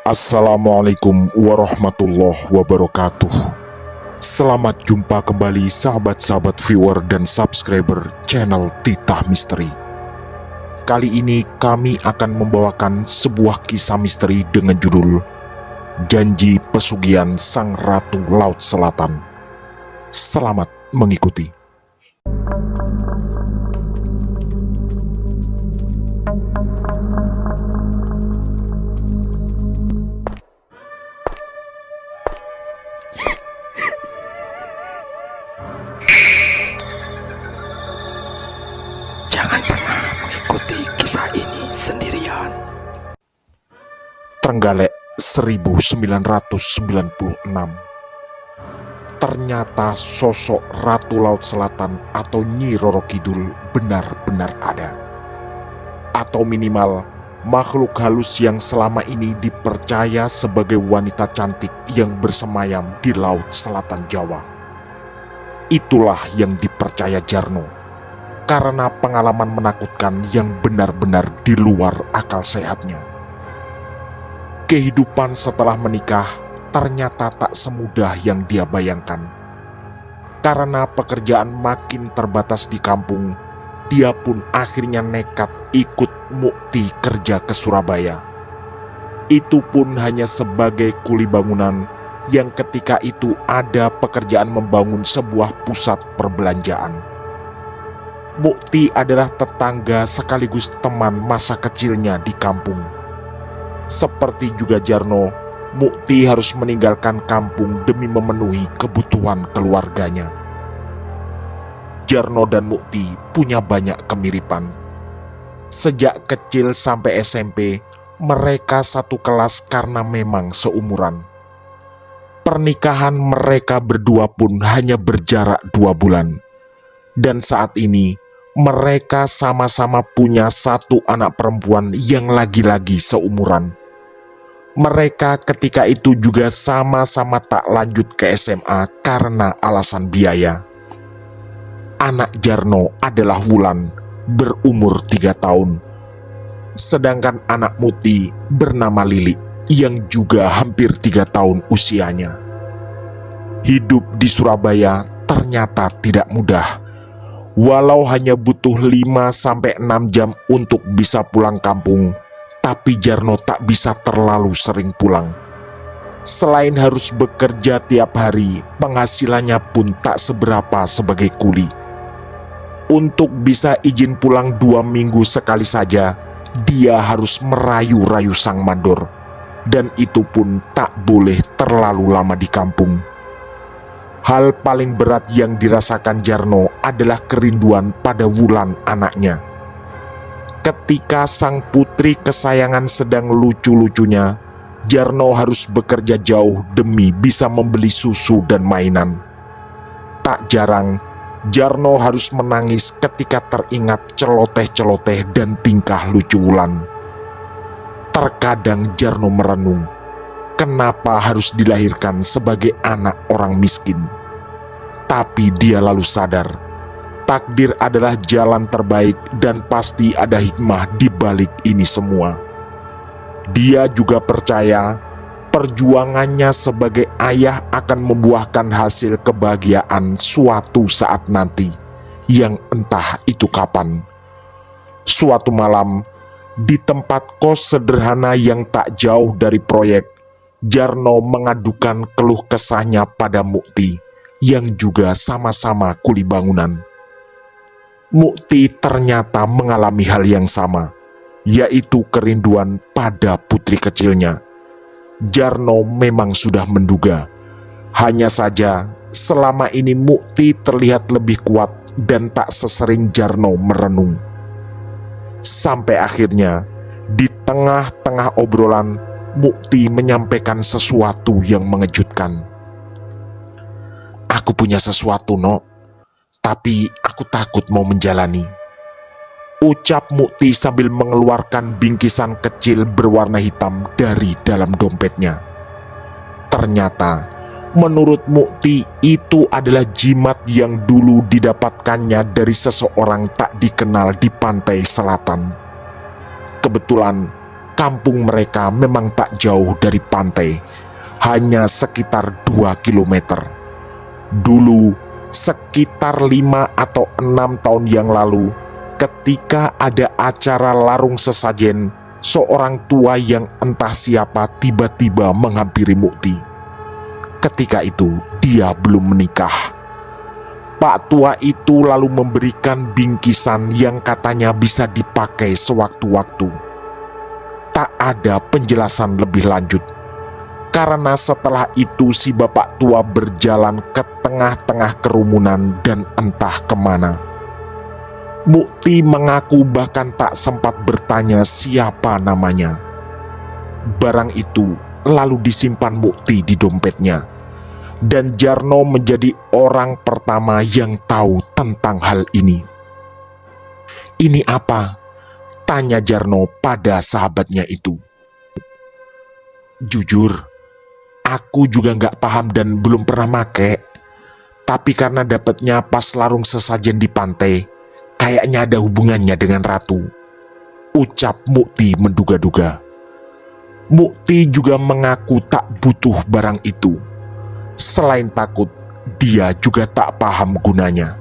Assalamualaikum warahmatullahi wabarakatuh. Selamat jumpa kembali sahabat-sahabat viewer dan subscriber channel Titah Misteri. Kali ini kami akan membawakan sebuah kisah misteri dengan judul Janji Pesugihan Sang Ratu Laut Selatan. Selamat mengikuti. Jangan pernah mengikuti kisah ini sendirian. Trenggalek 1996. Ternyata sosok Ratu Laut Selatan atau Nyi Roro Kidul benar-benar ada. Atau minimal makhluk halus yang selama ini dipercaya sebagai wanita cantik yang bersemayam di Laut Selatan Jawa. Itulah yang dipercaya Jarno karena pengalaman menakutkan yang benar-benar di luar akal sehatnya. Kehidupan setelah menikah ternyata tak semudah yang dia bayangkan. Karena pekerjaan makin terbatas di kampung, dia pun akhirnya nekat ikut Mukti kerja ke Surabaya. Itu pun hanya sebagai kuli bangunan yang ketika itu ada pekerjaan membangun sebuah pusat perbelanjaan. Mukti adalah tetangga sekaligus teman masa kecilnya di kampung. Seperti juga Jarno, Mukti harus meninggalkan kampung demi memenuhi kebutuhan keluarganya. Jarno dan Mukti punya banyak kemiripan. Sejak kecil sampai SMP, mereka satu kelas karena memang seumuran. Pernikahan mereka berdua pun hanya berjarak 2 bulan. Dan saat ini, mereka sama-sama punya satu anak perempuan yang lagi-lagi seumuran. Mereka ketika itu juga sama-sama tak lanjut ke SMA karena alasan biaya. Anak Jarno adalah Wulan, berumur 3 tahun. Sedangkan anak Mukti bernama Lili, yang juga hampir 3 tahun usianya. Hidup di Surabaya ternyata tidak mudah. Walau hanya butuh 5-6 jam untuk bisa pulang kampung, tapi Jarno tak bisa terlalu sering pulang. Selain harus bekerja tiap hari, penghasilannya pun tak seberapa sebagai kuli. Untuk bisa izin pulang 2 minggu sekali saja, dia harus merayu-rayu sang mandor. Dan itu pun tak boleh terlalu lama di kampung. Hal paling berat yang dirasakan Jarno adalah kerinduan pada Wulan anaknya. Ketika sang putri kesayangan sedang lucu-lucunya, Jarno harus bekerja jauh demi bisa membeli susu dan mainan. Tak jarang, Jarno harus menangis ketika teringat celoteh-celoteh dan tingkah lucu Wulan. Terkadang Jarno merenung, kenapa harus dilahirkan sebagai anak orang miskin? Tapi dia lalu sadar, takdir adalah jalan terbaik dan pasti ada hikmah di balik ini semua. Dia juga percaya perjuangannya sebagai ayah akan membuahkan hasil kebahagiaan suatu saat nanti, yang entah itu kapan. Suatu malam, di tempat kos sederhana yang tak jauh dari proyek, Jarno mengadukan keluh kesahnya pada Mukti, yang juga sama-sama kuli bangunan. Mukti ternyata mengalami hal yang sama, yaitu kerinduan pada putri kecilnya. Jarno memang sudah menduga, hanya saja selama ini Mukti terlihat lebih kuat dan tak sesering Jarno merenung. Sampai akhirnya, di tengah-tengah obrolan, Mukti menyampaikan sesuatu yang mengejutkan. "Aku punya sesuatu, Nok, tapi aku takut mau menjalani," ucap Mukti sambil mengeluarkan bingkisan kecil berwarna hitam dari dalam dompetnya. Ternyata, menurut Mukti itu adalah jimat yang dulu didapatkannya dari seseorang tak dikenal di pantai selatan. Kebetulan, kampung mereka memang tak jauh dari pantai, hanya sekitar 2 kilometer. Dulu, sekitar 5 atau 6 tahun yang lalu, ketika ada acara larung sesajen, seorang tua yang entah siapa tiba-tiba menghampiri Mukti. Ketika itu, dia belum menikah. Pak tua itu lalu memberikan bingkisan yang katanya bisa dipakai sewaktu-waktu. Tak ada penjelasan lebih lanjut, karena setelah itu si bapak tua berjalan ke tengah-tengah kerumunan dan entah kemana. Mukti mengaku bahkan tak sempat bertanya siapa namanya. Barang itu lalu disimpan Mukti di dompetnya. Dan Jarno menjadi orang pertama yang tahu tentang hal ini. "Ini apa?" tanya Jarno pada sahabatnya itu. "Jujur, aku juga gak paham dan belum pernah make. Tapi karena dapatnya pas larung sesajen di pantai, kayaknya ada hubungannya dengan ratu," ucap Mukti menduga-duga. Mukti juga mengaku tak butuh barang itu. Selain takut, dia juga tak paham gunanya.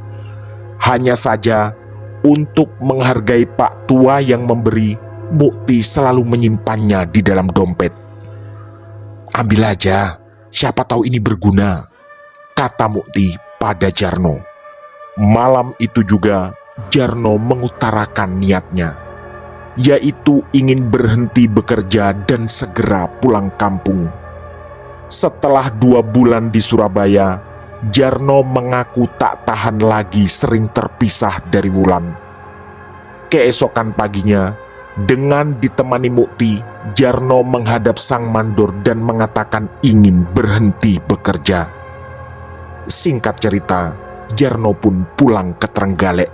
Hanya saja, untuk menghargai Pak Tua yang memberi, Mukti selalu menyimpannya di dalam dompet. "Ambil aja, siapa tahu ini berguna," kata Mukti pada Jarno. Malam itu juga, Jarno mengutarakan niatnya, yaitu ingin berhenti bekerja dan segera pulang kampung. Setelah 2 bulan di Surabaya, Jarno mengaku tak tahan lagi sering terpisah dari Wulan. Keesokan paginya, dengan ditemani Mukti, Jarno menghadap sang mandor dan mengatakan ingin berhenti bekerja. Singkat cerita, Jarno pun pulang ke Trenggalek.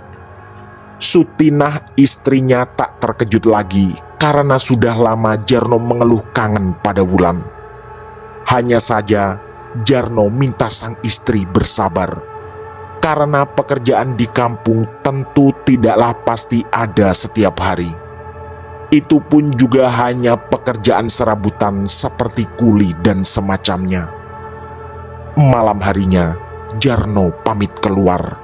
Sutinah istrinya tak terkejut lagi karena sudah lama Jarno mengeluh kangen pada Wulan. Hanya saja, Jarno minta sang istri bersabar, karena pekerjaan di kampung tentu tidaklah pasti ada setiap hari. Itu pun juga hanya pekerjaan serabutan seperti kuli dan semacamnya. Malam harinya, Jarno pamit keluar.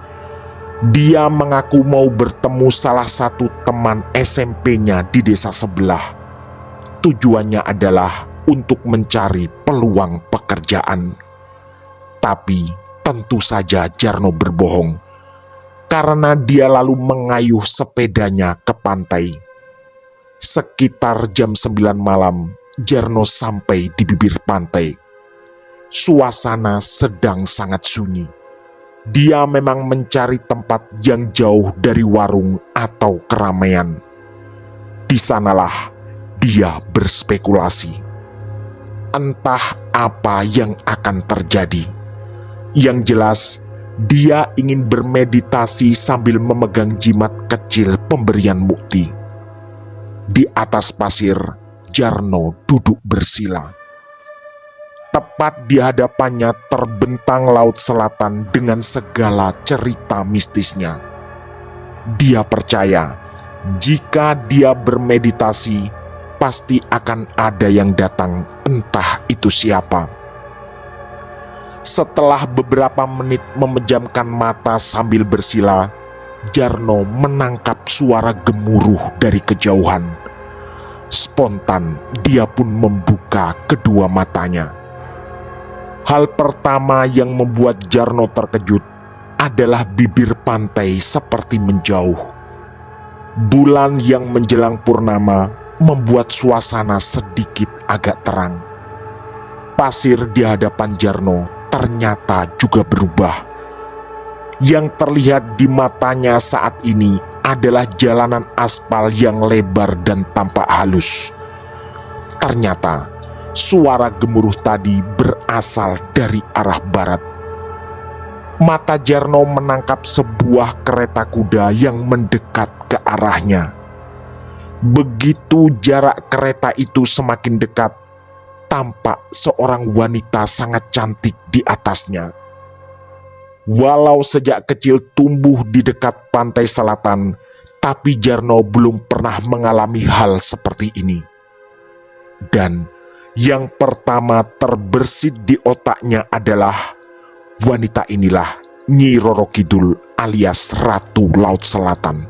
Dia mengaku mau bertemu salah satu teman SMP-nya di desa sebelah. Tujuannya adalah untuk mencari peluang pekerjaan. Tapi tentu saja Jarno berbohong, karena dia lalu mengayuh sepedanya ke pantai. Sekitar jam 9 malam, Jarno sampai di bibir pantai. Suasana sedang sangat sunyi. Dia memang mencari tempat yang jauh dari warung atau keramaian. Di sanalah dia berspekulasi. Entah apa yang akan terjadi. Yang jelas, dia ingin bermeditasi sambil memegang jimat kecil pemberian Mukti. Di atas pasir, Jarno duduk bersila. Tepat di hadapannya terbentang laut selatan dengan segala cerita mistisnya. Dia percaya, jika dia bermeditasi, pasti akan ada yang datang, entah itu siapa. Setelah beberapa menit memejamkan mata sambil bersila, Jarno menangkap suara gemuruh dari kejauhan. Spontan, dia pun membuka kedua matanya. Hal pertama yang membuat Jarno terkejut adalah bibir pantai seperti menjauh. Bulan yang menjelang purnama membuat suasana sedikit agak terang. Pasir di hadapan Jarno ternyata juga berubah. Yang terlihat di matanya saat ini adalah jalanan aspal yang lebar dan tampak halus. Ternyata suara gemuruh tadi berasal dari arah barat. Mata Jarno menangkap sebuah kereta kuda yang mendekat ke arahnya. Begitu jarak kereta itu semakin dekat, tampak seorang wanita sangat cantik di atasnya. Walau sejak kecil tumbuh di dekat pantai selatan, tapi Jarno belum pernah mengalami hal seperti ini. Dan yang pertama terbersit di otaknya adalah wanita inilah Nyi Roro Kidul alias Ratu Laut Selatan.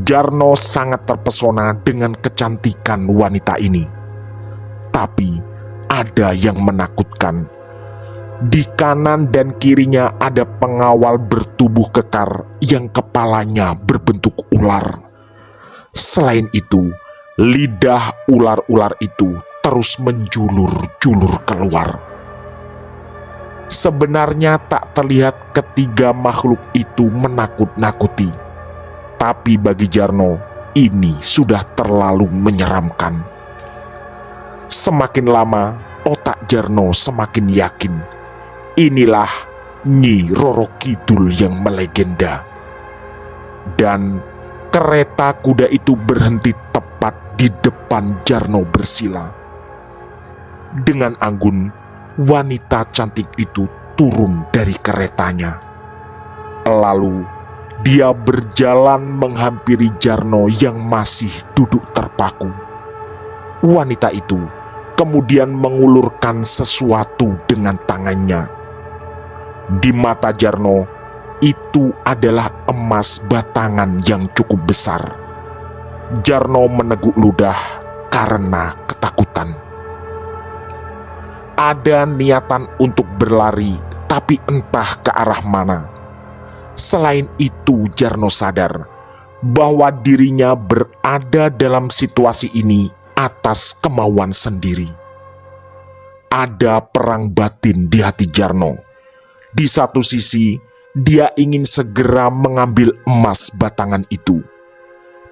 Jarno sangat terpesona dengan kecantikan wanita ini. Tapi ada yang menakutkan. Di kanan dan kirinya ada pengawal bertubuh kekar yang kepalanya berbentuk ular. Selain itu, lidah ular-ular itu terus menjulur-julur keluar. Sebenarnya tak terlihat ketiga makhluk itu menakut-nakuti. Tapi bagi Jarno, ini sudah terlalu menyeramkan. Semakin lama, otak Jarno semakin yakin. Inilah Nyi Roro Kidul yang melegenda. Dan kereta kuda itu berhenti tepat di depan Jarno bersila. Dengan anggun, wanita cantik itu turun dari keretanya. Lalu, dia berjalan menghampiri Jarno yang masih duduk terpaku. Wanita itu kemudian mengulurkan sesuatu dengan tangannya. Di mata Jarno, itu adalah emas batangan yang cukup besar. Jarno meneguk ludah karena ketakutan. Ada niatan untuk berlari, tapi entah ke arah mana. Selain itu, Jarno sadar bahwa dirinya berada dalam situasi ini atas kemauan sendiri. Ada perang batin di hati Jarno. Di satu sisi, dia ingin segera mengambil emas batangan itu.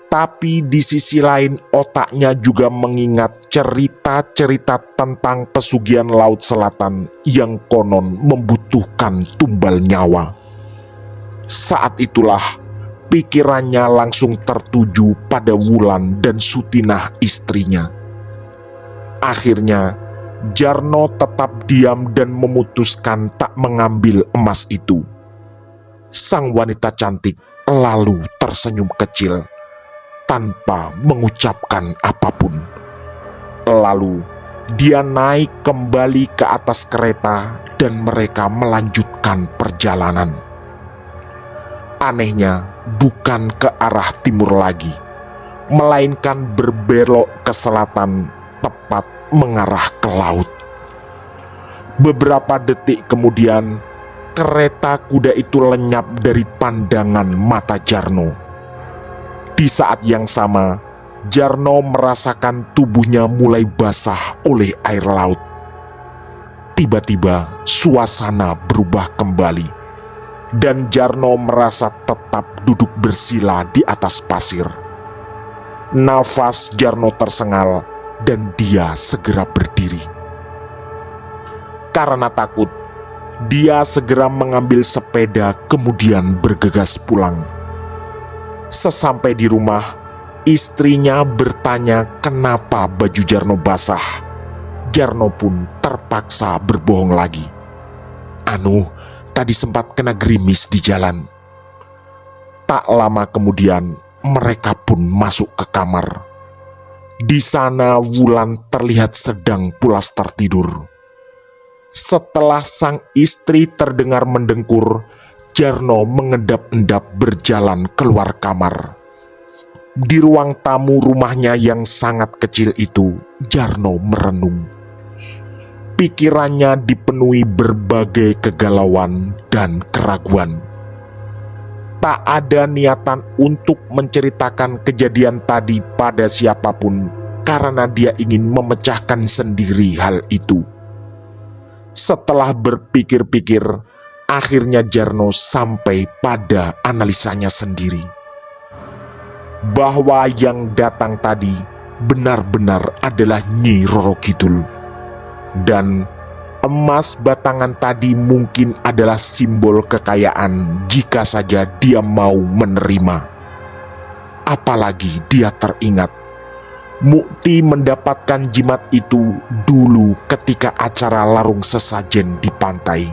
Tapi di sisi lain, otaknya juga mengingat cerita-cerita tentang pesugihan Laut Selatan yang konon membutuhkan tumbal nyawa. Saat itulah pikirannya langsung tertuju pada Wulan dan Sutinah istrinya. Akhirnya, Jarno tetap diam dan memutuskan tak mengambil emas itu. Sang wanita cantik lalu tersenyum kecil tanpa mengucapkan apapun. Lalu dia naik kembali ke atas kereta dan mereka melanjutkan perjalanan. Anehnya, bukan ke arah timur lagi, melainkan berbelok ke selatan, tepat mengarah ke laut. Beberapa detik kemudian, kereta kuda itu lenyap dari pandangan mata Jarno. Di saat yang sama, Jarno merasakan tubuhnya mulai basah oleh air laut. Tiba-tiba suasana berubah kembali, dan Jarno merasa tetap duduk bersila di atas pasir. Nafas Jarno tersengal dan dia segera berdiri. Karena takut, dia segera mengambil sepeda kemudian bergegas pulang. Sesampai di rumah, istrinya bertanya kenapa baju Jarno basah. Jarno pun terpaksa berbohong lagi. Tadi sempat kena gerimis di jalan. Tak lama kemudian, mereka pun masuk ke kamar. Di sana Wulan terlihat sedang pulas tertidur. Setelah sang istri terdengar mendengkur, Jarno mengendap-endap berjalan keluar kamar. Di ruang tamu rumahnya yang sangat kecil itu, Jarno merenung. Pikirannya dipenuhi berbagai kegalauan dan keraguan. Tak ada niatan untuk menceritakan kejadian tadi pada siapapun karena dia ingin memecahkan sendiri hal itu. Setelah berpikir-pikir, akhirnya Jarno sampai pada analisanya sendiri. Bahwa yang datang tadi benar-benar adalah Nyi Roro Kidul. Dan emas batangan tadi mungkin adalah simbol kekayaan jika saja dia mau menerima. Apalagi dia teringat Mukti mendapatkan jimat itu dulu ketika acara larung sesajen di pantai.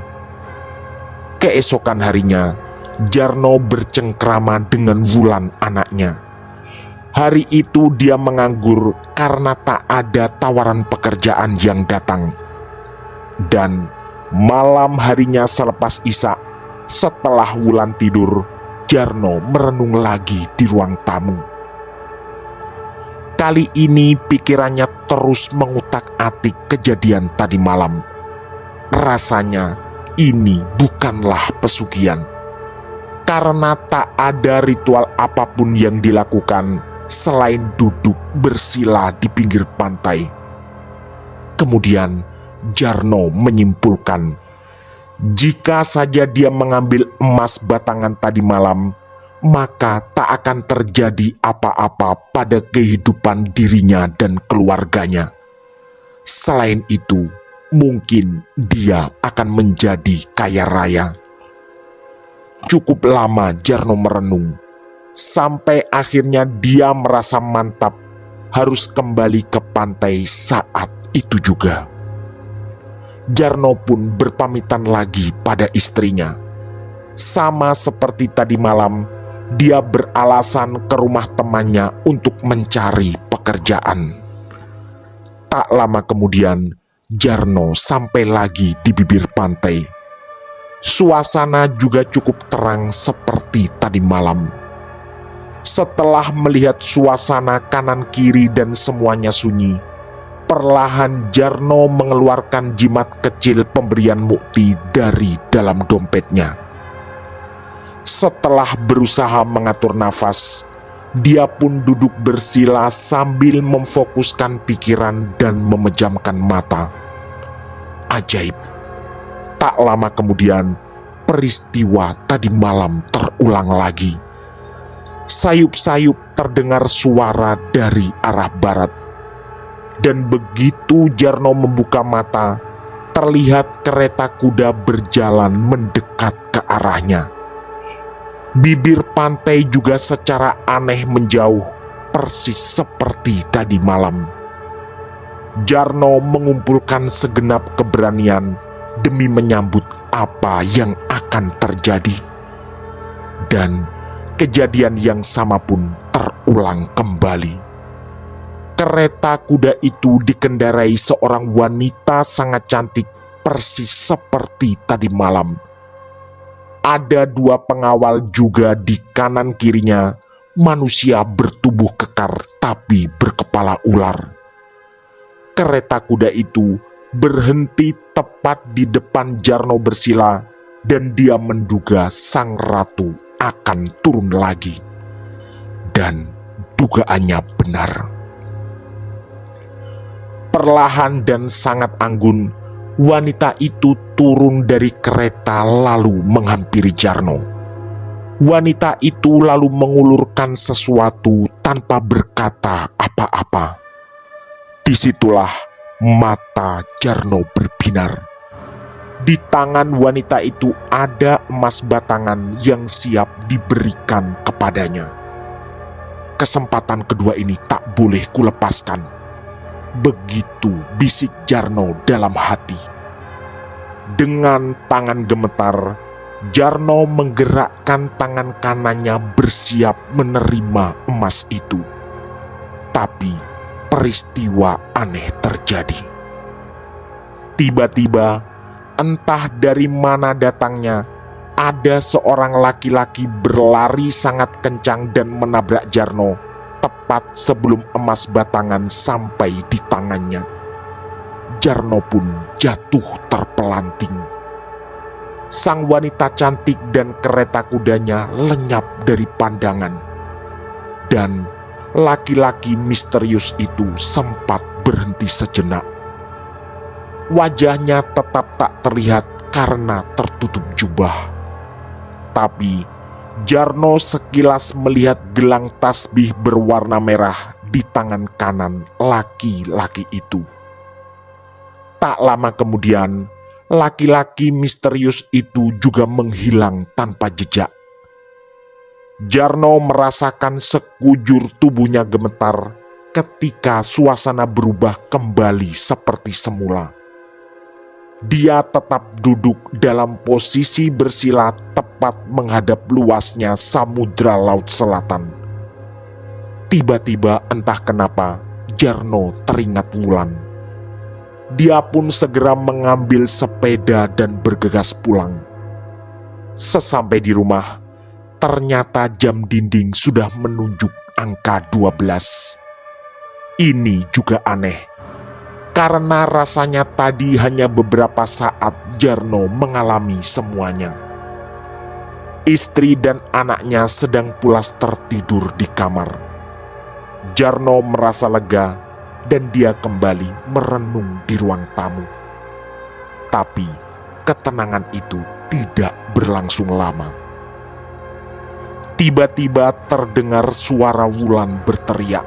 Keesokan harinya, Jarno bercengkrama dengan Wulan anaknya. Hari itu dia menganggur karena tak ada tawaran pekerjaan yang datang. Dan malam harinya selepas Isya, setelah Wulan tidur, Jarno merenung lagi di ruang tamu. Kali ini pikirannya terus mengutak-atik kejadian tadi malam. Rasanya ini bukanlah pesugihan, karena tak ada ritual apapun yang dilakukan selain duduk bersila di pinggir pantai. Kemudian Jarno menyimpulkan, jika saja dia mengambil emas batangan tadi malam, maka tak akan terjadi apa-apa pada kehidupan dirinya dan keluarganya. Selain itu, mungkin dia akan menjadi kaya raya. Cukup lama Jarno merenung, sampai akhirnya dia merasa mantap harus kembali ke pantai saat itu juga. Jarno pun berpamitan lagi pada istrinya. Sama seperti tadi malam, dia beralasan ke rumah temannya untuk mencari pekerjaan. Tak lama kemudian, Jarno sampai lagi di bibir pantai. Suasana juga cukup terang seperti tadi malam. Setelah melihat suasana kanan kiri dan semuanya sunyi, perlahan Jarno mengeluarkan jimat kecil pemberian mukti dari dalam dompetnya. Setelah berusaha mengatur nafas, dia pun duduk bersila sambil memfokuskan pikiran dan memejamkan mata. Ajaib, tak lama kemudian peristiwa tadi malam terulang lagi. Sayup-sayup terdengar suara dari arah barat. Dan begitu Jarno membuka mata, terlihat kereta kuda berjalan mendekat ke arahnya. Bibir pantai juga secara aneh menjauh, persis seperti tadi malam. Jarno mengumpulkan segenap keberanian demi menyambut apa yang akan terjadi. Dan kejadian yang sama pun terulang kembali. Kereta kuda itu dikendarai seorang wanita sangat cantik, persis seperti tadi malam. Ada 2 pengawal juga di kanan kirinya, manusia bertubuh kekar tapi berkepala ular. Kereta kuda itu berhenti tepat di depan Jarno bersila, dan dia menduga sang ratu akan turun lagi. Dan dugaannya benar. Perlahan dan sangat anggun, wanita itu turun dari kereta lalu menghampiri Jarno. Wanita itu lalu mengulurkan sesuatu tanpa berkata apa-apa. Disitulah mata Jarno berbinar. Di tangan wanita itu ada emas batangan yang siap diberikan kepadanya. Kesempatan kedua ini tak boleh kulepaskan. Begitu bisik Jarno dalam hati. Dengan tangan gemetar, Jarno menggerakkan tangan kanannya bersiap menerima emas itu. Tapi peristiwa aneh terjadi. Tiba-tiba, entah dari mana datangnya, ada seorang laki-laki berlari sangat kencang dan menabrak Jarno tepat sebelum emas batangan sampai di tangannya. Jarno pun jatuh terpelanting. Sang wanita cantik dan kereta kudanya lenyap dari pandangan. Dan laki-laki misterius itu sempat berhenti sejenak. Wajahnya tetap tak terlihat karena tertutup jubah. Tapi Jarno sekilas melihat gelang tasbih berwarna merah di tangan kanan laki-laki itu. Tak lama kemudian, laki-laki misterius itu juga menghilang tanpa jejak. Jarno merasakan sekujur tubuhnya gemetar ketika suasana berubah kembali seperti semula. Dia tetap duduk dalam posisi bersila tepat menghadap luasnya samudra laut selatan. Tiba-tiba entah kenapa Jarno teringat Wulan. Dia pun segera mengambil sepeda dan bergegas pulang. Sesampai di rumah, ternyata jam dinding sudah menunjuk angka 12. Ini juga aneh, karena rasanya tadi hanya beberapa saat Jarno mengalami semuanya. Istri dan anaknya sedang pulas tertidur di kamar. Jarno merasa lega dan dia kembali merenung di ruang tamu. Tapi ketenangan itu tidak berlangsung lama. Tiba-tiba terdengar suara Wulan berteriak.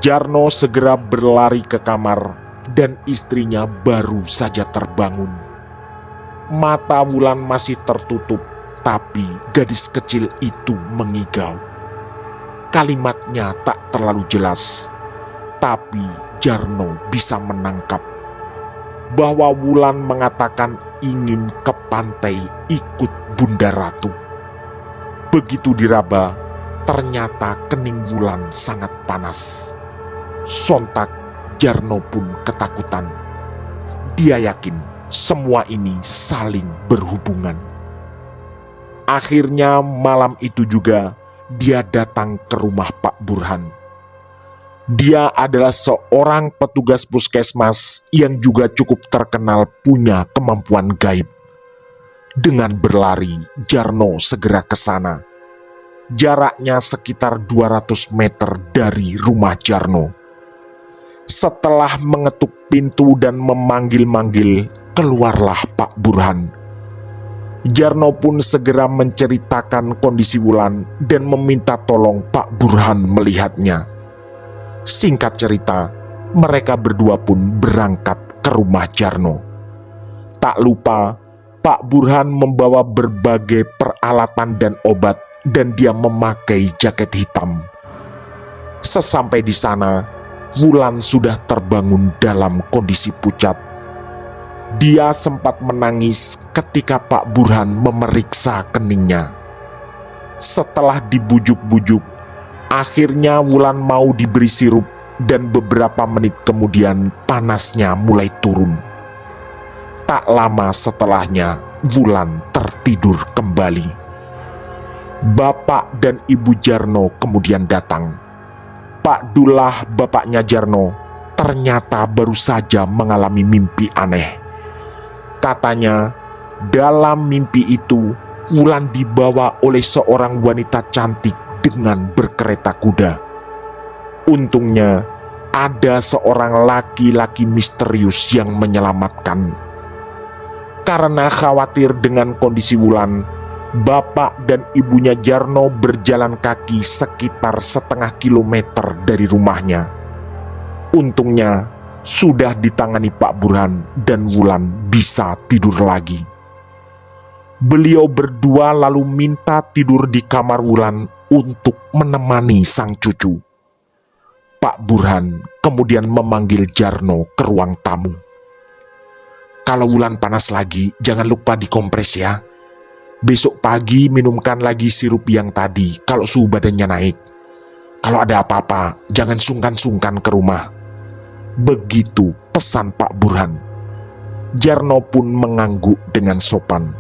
Jarno segera berlari ke kamar dan istrinya baru saja terbangun. Mata Wulan masih tertutup, tapi gadis kecil itu mengigau. Kalimatnya tak terlalu jelas, tapi Jarno bisa menangkap bahwa Wulan mengatakan ingin ke pantai ikut Bunda Ratu. Begitu diraba, ternyata kening Wulan sangat panas. Sontak Jarno pun ketakutan. Dia yakin semua ini saling berhubungan. Akhirnya malam itu juga dia datang ke rumah Pak Burhan. Dia adalah seorang petugas puskesmas yang juga cukup terkenal punya kemampuan gaib. Dengan berlari, Jarno segera ke sana. Jaraknya sekitar 200 meter dari rumah Jarno. Setelah mengetuk pintu dan memanggil-manggil, keluarlah Pak Burhan. Jarno pun segera menceritakan kondisi Wulan dan meminta tolong Pak Burhan melihatnya. Singkat cerita, mereka berdua pun berangkat ke rumah Jarno. Tak lupa, Pak Burhan membawa berbagai peralatan dan obat dan dia memakai jaket hitam. Sesampai di sana, Wulan sudah terbangun dalam kondisi pucat. Dia sempat menangis ketika Pak Burhan memeriksa keningnya. Setelah dibujuk-bujuk, akhirnya Wulan mau diberi sirup dan beberapa menit kemudian panasnya mulai turun. Tak lama setelahnya, Wulan tertidur kembali. Bapak dan Ibu Jarno kemudian datang. Pak Dullah, bapaknya Jarno, ternyata baru saja mengalami mimpi aneh. Katanya, dalam mimpi itu, Wulan dibawa oleh seorang wanita cantik dengan berkereta kuda. Untungnya, ada seorang laki-laki misterius yang menyelamatkan. Karena khawatir dengan kondisi Wulan, bapak dan ibunya Jarno berjalan kaki sekitar setengah kilometer dari rumahnya. Untungnya, sudah ditangani Pak Burhan dan Wulan bisa tidur lagi. Beliau berdua lalu minta tidur di kamar Wulan untuk menemani sang cucu. Pak Burhan kemudian memanggil Jarno ke ruang tamu. Kalau Wulan panas lagi, jangan lupa dikompres ya. Besok pagi minumkan lagi sirup yang tadi kalau suhu badannya naik. Kalau ada apa-apa, jangan sungkan-sungkan ke rumah. Begitu pesan Pak Burhan. Jarno pun mengangguk dengan sopan.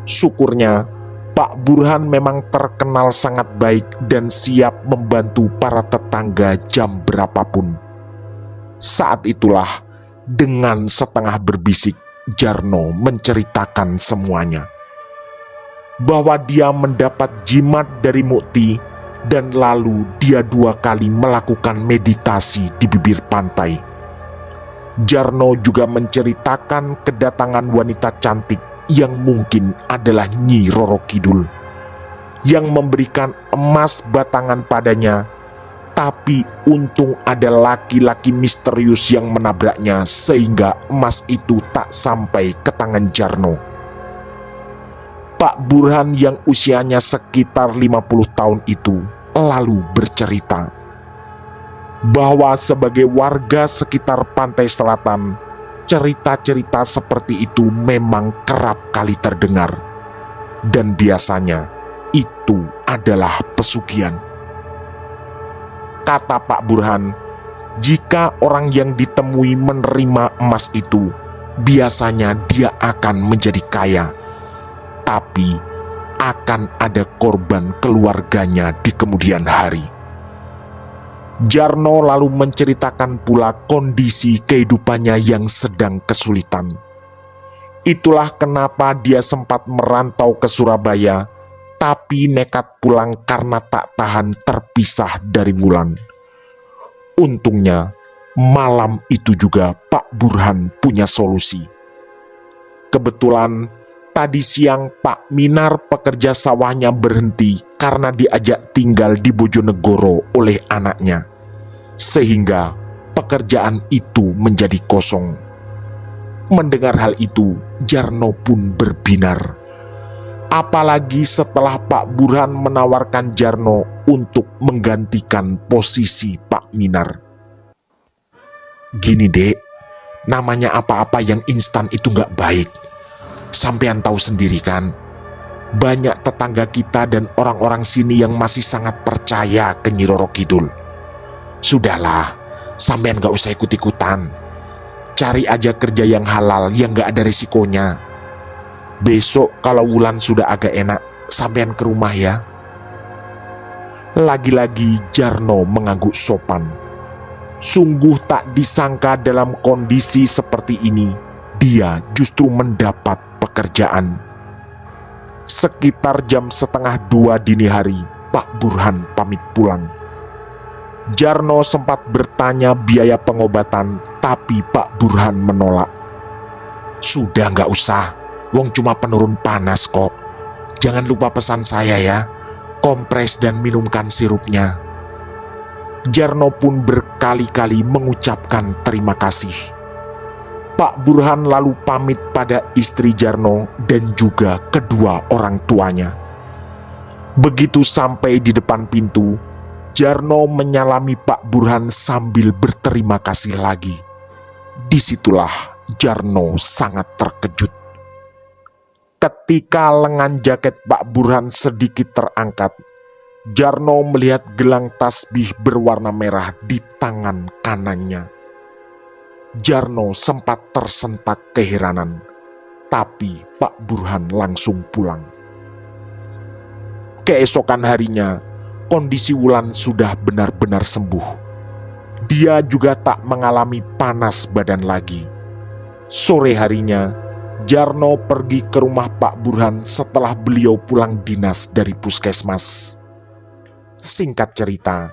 Syukurnya Pak Burhan memang terkenal sangat baik dan siap membantu para tetangga jam berapapun. Saat itulah, dengan setengah berbisik, Jarno menceritakan semuanya. Bahwa dia mendapat jimat dari Mukti dan lalu dia 2 kali melakukan meditasi di bibir pantai. Jarno juga menceritakan kedatangan wanita cantik yang mungkin adalah Nyi Roro Kidul, yang memberikan emas batangan padanya, tapi untung ada laki-laki misterius yang menabraknya sehingga emas itu tak sampai ke tangan Jarno. Pak Burhan yang usianya sekitar 50 tahun itu lalu bercerita bahwa sebagai warga sekitar pantai selatan, cerita-cerita seperti itu memang kerap kali terdengar, dan biasanya itu adalah pesugihan. Kata Pak Burhan, jika orang yang ditemui menerima emas itu, biasanya dia akan menjadi kaya. Tapi akan ada korban keluarganya di kemudian hari. Jarno lalu menceritakan pula kondisi kehidupannya yang sedang kesulitan. Itulah kenapa dia sempat merantau ke Surabaya, tapi nekat pulang karena tak tahan terpisah dari Wulan. Untungnya, malam itu juga Pak Burhan punya solusi. Kebetulan, tadi siang Pak Minar pekerja sawahnya berhenti karena diajak tinggal di Bojonegoro oleh anaknya. Sehingga pekerjaan itu menjadi kosong. Mendengar hal itu, Jarno pun berbinar. Apalagi setelah Pak Burhan menawarkan Jarno untuk menggantikan posisi Pak Minar. Gini dek, namanya apa-apa yang instan itu gak baik. Sampean tahu sendiri kan, banyak tetangga kita dan orang-orang sini yang masih sangat percaya ke Nyi Roro Kidul. Sudahlah, sampean gak usah ikut-ikutan. Cari aja kerja yang halal, yang gak ada risikonya. Besok kalau Wulan sudah agak enak, sampean ke rumah ya. Lagi-lagi Jarno mengangguk sopan. Sungguh tak disangka dalam kondisi seperti ini, dia justru mendapat pekerjaan. Sekitar jam 1:30 dini hari, Pak Burhan pamit pulang. Jarno sempat bertanya biaya pengobatan, tapi Pak Burhan menolak. Sudah gak usah, wong cuma penurun panas kok. Jangan lupa pesan saya ya, kompres dan minumkan sirupnya. Jarno pun berkali-kali mengucapkan terima kasih. Pak Burhan lalu pamit pada istri Jarno dan juga kedua orang tuanya. Begitu sampai di depan pintu, Jarno menyalami Pak Burhan sambil berterima kasih lagi. Disitulah Jarno sangat terkejut. Ketika lengan jaket Pak Burhan sedikit terangkat, Jarno melihat gelang tasbih berwarna merah di tangan kanannya. Jarno sempat tersentak keheranan, tapi Pak Burhan langsung pulang. Keesokan harinya, kondisi Wulan sudah benar-benar sembuh. Dia juga tak mengalami panas badan lagi. Sore harinya, Jarno pergi ke rumah Pak Burhan setelah beliau pulang dinas dari puskesmas. Singkat cerita,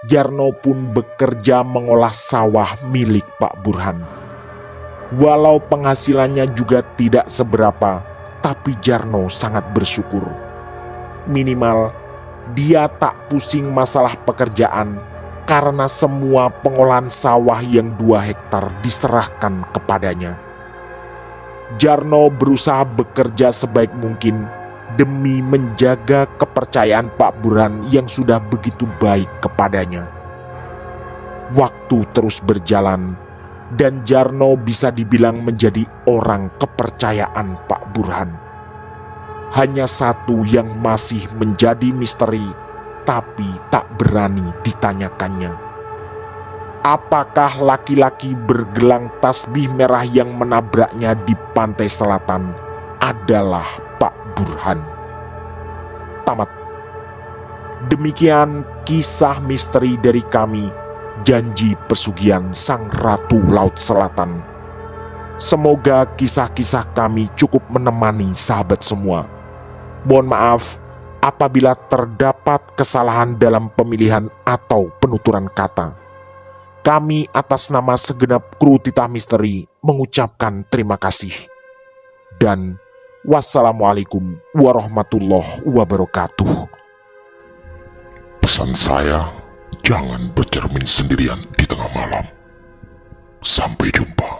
Jarno pun bekerja mengolah sawah milik Pak Burhan. Walau penghasilannya juga tidak seberapa, tapi Jarno sangat bersyukur. Minimal, dia tak pusing masalah pekerjaan karena semua pengolahan sawah yang 2 hektar diserahkan kepadanya. Jarno berusaha bekerja sebaik mungkin demi menjaga kepercayaan Pak Burhan yang sudah begitu baik kepadanya. Waktu terus berjalan dan Jarno bisa dibilang menjadi orang kepercayaan Pak Burhan. Hanya satu yang masih menjadi misteri, tapi tak berani ditanyakannya. Apakah laki-laki bergelang tasbih merah yang menabraknya di pantai selatan adalah Pak Burhan? Tamat. Demikian kisah misteri dari kami, Janji Pesugihan Sang Ratu Laut Selatan. Semoga kisah-kisah kami cukup menemani sahabat semua. Mohon maaf apabila terdapat kesalahan dalam pemilihan atau penuturan kata. Kami atas nama segenap kru Titah Misteri mengucapkan terima kasih. Dan wassalamualaikum warahmatullahi wabarakatuh. Pesan saya, jangan bercermin sendirian di tengah malam. Sampai jumpa.